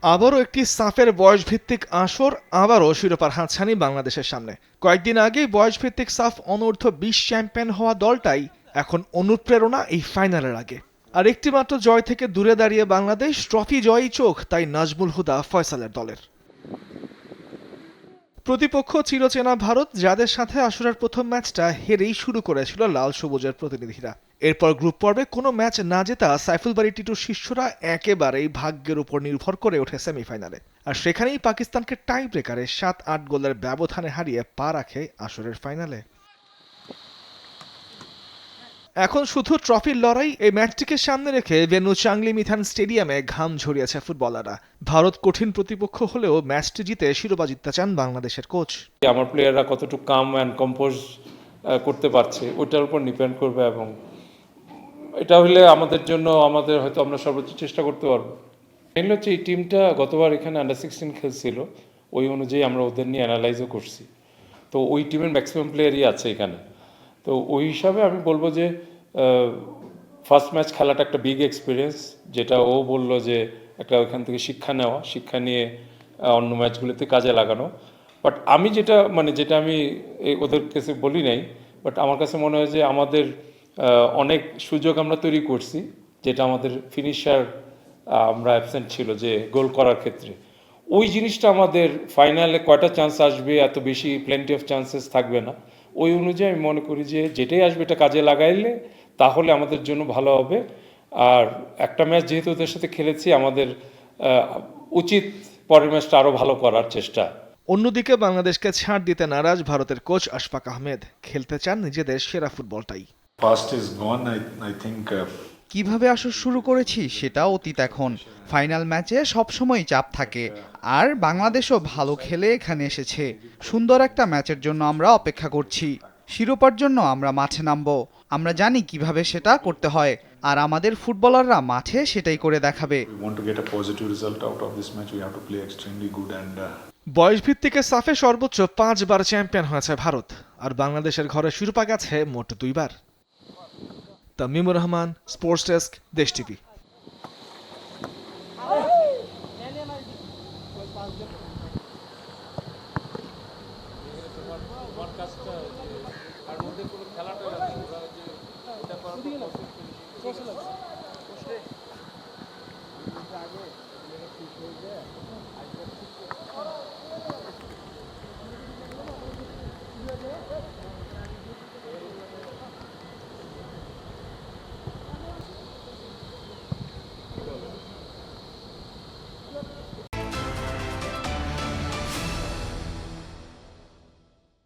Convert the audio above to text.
আবারও একটি সাফের বয়সভিত্তিক আসর, আবারও শিরোপার হাতছানি বাংলাদেশের সামনে। কয়েকদিন আগেই বয়সভিত্তিক সাফ অনূর্ধ্ব-20 চ্যাম্পিয়ন হওয়া দলটাই এখন অনুপ্রেরণা এই ফাইনালের আগে। আর একটিমাত্র জয় থেকে দূরে দাঁড়িয়ে বাংলাদেশ, ট্রফি জয়ই চোখ তাই নাজমুল হুদা ফয়সালের দলের। প্রতিপক্ষ চিরচেনা ভারত, যাদের সাথে আসরের প্রথম ম্যাচটা হেরেই শুরু করেছিল লাল সবুজের প্রতিনিধিরা। এরপর গ্রুপ পর্বে কোনো ম্যাচ না জেতা সাইফুল বারী টিটুর শিষ্যরা একেবারেই ভাগ্যের উপর নির্ভর করে ওঠে সেমিফাইনালে। আর সেখানেই পাকিস্তানকে টাই ব্রেকারে 7-8 গোলের ব্যবধানে হারিয়ে পা রাখে আসরের ফাইনালে। এখন শুধু ট্রফির লড়াই। এই ম্যাচটিকে সামনে রেখে ভেন্যু চাংলি মিথান স্টেডিয়ামে ঘাম ঝরিয়েছে ফুটবলাররা। ভারত কঠিন প্রতিপক্ষ হলেও ম্যাচটি জিতে শিরোপা জিততে চান বাংলাদেশের কোচ। আমার প্লেয়াররা কতটুকু কাম অ্যান্ড কম্পোজ করতে পারছে ওইটার উপর ডিপেন্ড করবে, এবং এটা হলে আমাদের জন্য আমাদের হয়তো আমরা সর্বোচ্চ চেষ্টা করতে পারবো। মেনলি হচ্ছে এই টিমটা গতবার এখানে আন্ডার 16 খেলছিল, ওই অনুযায়ী আমরা ওদের নিয়ে অ্যানালাইজও করছি। তো ওই টিমের ম্যাক্সিমাম প্লেয়ারই আছে এখানে। তো ওই হিসাবে আমি বলবো যে ফার্স্ট ম্যাচ খেলাটা একটা বিগ এক্সপিরিয়েন্স, যেটা ও বললো যে একটা ওইখান থেকে শিক্ষা নেওয়া, শিক্ষা নিয়ে অন্য ম্যাচগুলোতে কাজে লাগানো। বাট আমি যেটা আমি ওদের কাছে বলি নাই, বাট আমার কাছে মনে হয় যে আমাদের অনেক সুযোগ আমরা তৈরি করছি, যেটা আমাদের ফিনিশার আমরা অ্যাবসেন্ট ছিল যে গোল করার ক্ষেত্রে। ওই জিনিসটা আমাদের ফাইনালে কয়টা চান্স আসবে, এত বেশি প্লেন্টি অফ চান্সেস থাকবে না। ওই অনুযায়ী আমি মনে করি যে যেটাই আসবে এটা কাজে লাগাইলে তাহলে আমাদের জন্য ভালো হবে। আর একটা ম্যাচ যেহেতু ওদের সাথে খেলেছি, আমাদের উচিত পরের ম্যাচটা আরও ভালো করার চেষ্টা। অন্যদিকে বাংলাদেশকে ছাড় দিতে নারাজ ভারতের কোচ আশফাক আহমেদ। খেলতে চান নিজেদের সেরা ফুটবলটাই। কিভাবে আসর শুরু করেছি সেটা অতীত এখন। ফাইনাল ম্যাচে সবসময় চাপ থাকে, আর বাংলাদেশও ভালো খেলে এখানে এসেছে। সুন্দর একটা ম্যাচের জন্য আমরা অপেক্ষা করছি। শিরোপার জন্য আমরা মাঠে নামবো। আমরা জানি কিভাবে সেটা করতে হয়, আর আমাদের ফুটবলাররা মাঠে সেটাই করে দেখাবে। বয়সভিত্তিক সাফে সর্বোচ্চ 5 বার চ্যাম্পিয়ন হয়েছে ভারত, আর বাংলাদেশের ঘরে শিরোপা গেছে মোট 2 বার। তামিমুর রহমান, স্পোর্টস ডেস্ক, দেশ টিভি।